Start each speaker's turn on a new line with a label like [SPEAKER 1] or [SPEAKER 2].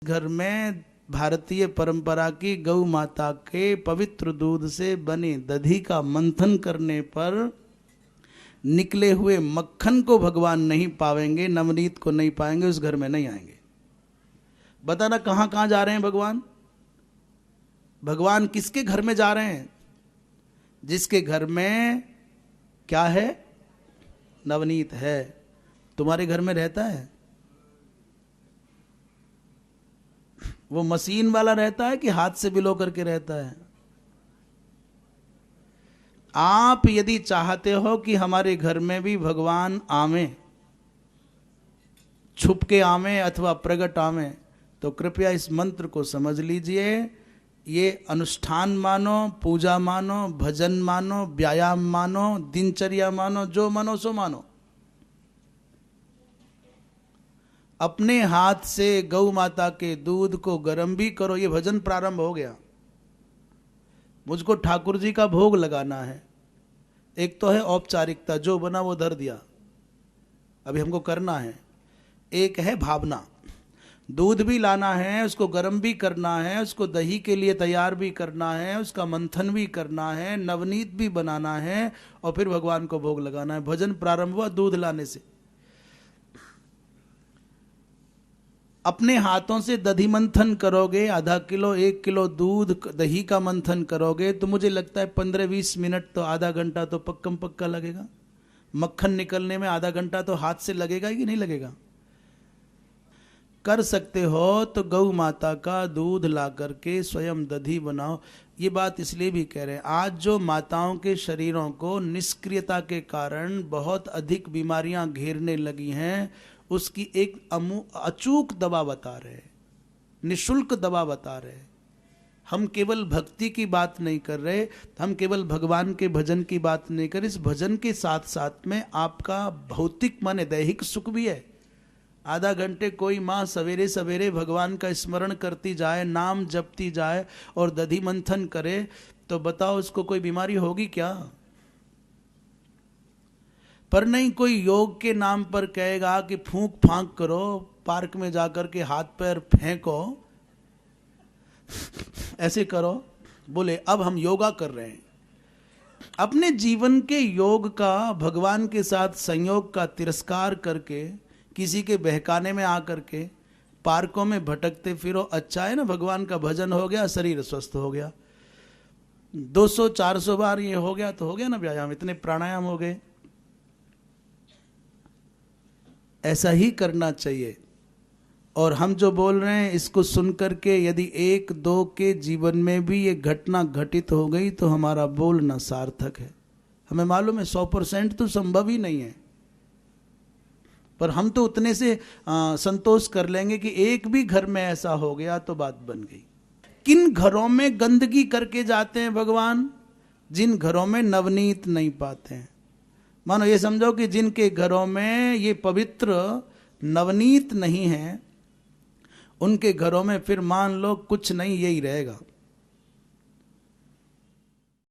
[SPEAKER 1] घर में भारतीय परंपरा की गौ माता के पवित्र दूध से बने दधी का मंथन करने पर निकले हुए मक्खन को भगवान नहीं पावेंगे, नवनीत को नहीं पाएंगे, उस घर में नहीं आएंगे। बताना कहां कहां जा रहे हैं भगवान? भगवान किसके घर में जा रहे हैं? जिसके घर में क्या है? नवनीत है। तुम्हारे घर में रहता है? वो मशीन वाला रहता है कि हाथ से बिलो करके रहता है? आप यदि चाहते हो कि हमारे घर में भी भगवान आवे, छुप के आवे अथवा प्रगट आवे, तो कृपया इस मंत्र को समझ लीजिए। ये अनुष्ठान मानो, पूजा मानो, भजन मानो, व्यायाम मानो, दिनचर्या मानो, जो मानो सो मानो। अपने हाथ से गौ माता के दूध को गर्म भी करो। ये भजन प्रारंभ हो गया। मुझको ठाकुर जी का भोग लगाना है। एक तो है औपचारिकता, जो बना वो धर दिया, अभी हमको करना है। एक है भावना, दूध भी लाना है, उसको गर्म भी करना है, उसको दही के लिए तैयार भी करना है, उसका मंथन भी करना है, नवनीत भी बनाना है और फिर भगवान को भोग लगाना है। भजन प्रारंभ हुआ दूध लाने से। अपने हाथों से दधी मंथन करोगे, आधा किलो 1 किलो दूध दही का मंथन करोगे तो मुझे लगता है 15-20 मिनट तो, आधा घंटा तो पक्कम पक्का लगेगा। मक्खन निकलने में आधा घंटा तो हाथ से लगेगा कि नहीं लगेगा? कर सकते हो तो गौ माता का दूध ला करके स्वयं दधी बनाओ। ये बात इसलिए भी कह रहे हैं, आज जो माताओं के शरीरों को निष्क्रियता के कारण बहुत अधिक बीमारियां घेरने लगी हैं, उसकी एक अचूक दवा बता रहे, निशुल्क दवा बता रहे। हम केवल भक्ति की बात नहीं कर रहे, हम केवल भगवान के भजन की बात नहीं कर रहे। इस भजन के साथ साथ में आपका भौतिक माने दैहिक सुख भी है। आधा घंटे कोई माँ सवेरे सवेरे भगवान का स्मरण करती जाए, नाम जपती जाए और दधी मंथन करे, तो बताओ उसको कोई बीमारी होगी क्या? पर नहीं, कोई योग के नाम पर कहेगा कि फूंक फांक करो, पार्क में जाकर के हाथ पैर फेंको, ऐसे करो, बोले अब हम योगा कर रहे हैं। अपने जीवन के योग का, भगवान के साथ संयोग का तिरस्कार करके, किसी के बहकाने में आकर के पार्कों में भटकते फिरो। अच्छा है ना, भगवान का भजन हो गया, शरीर स्वस्थ हो गया। 200-400 बार ये हो गया तो हो गया ना व्यायाम, इतने प्राणायाम हो गए। ऐसा ही करना चाहिए। और हम जो बोल रहे हैं इसको सुनकर के यदि 1-2 के जीवन में भी ये घटना घटित हो गई तो हमारा बोलना सार्थक है। हमें मालूम है 100% तो संभव ही नहीं है, पर हम तो उतने से संतोष कर लेंगे कि एक भी घर में ऐसा हो गया तो बात बन गई। किन घरों में गंदगी करके जाते हैं भगवान? जिन घरों में नवनीत नहीं पाते हैं। मानो ये समझो कि जिनके घरों में ये पवित्र नवनीत नहीं है, उनके घरों में फिर मान लो कुछ नहीं, यही रहेगा।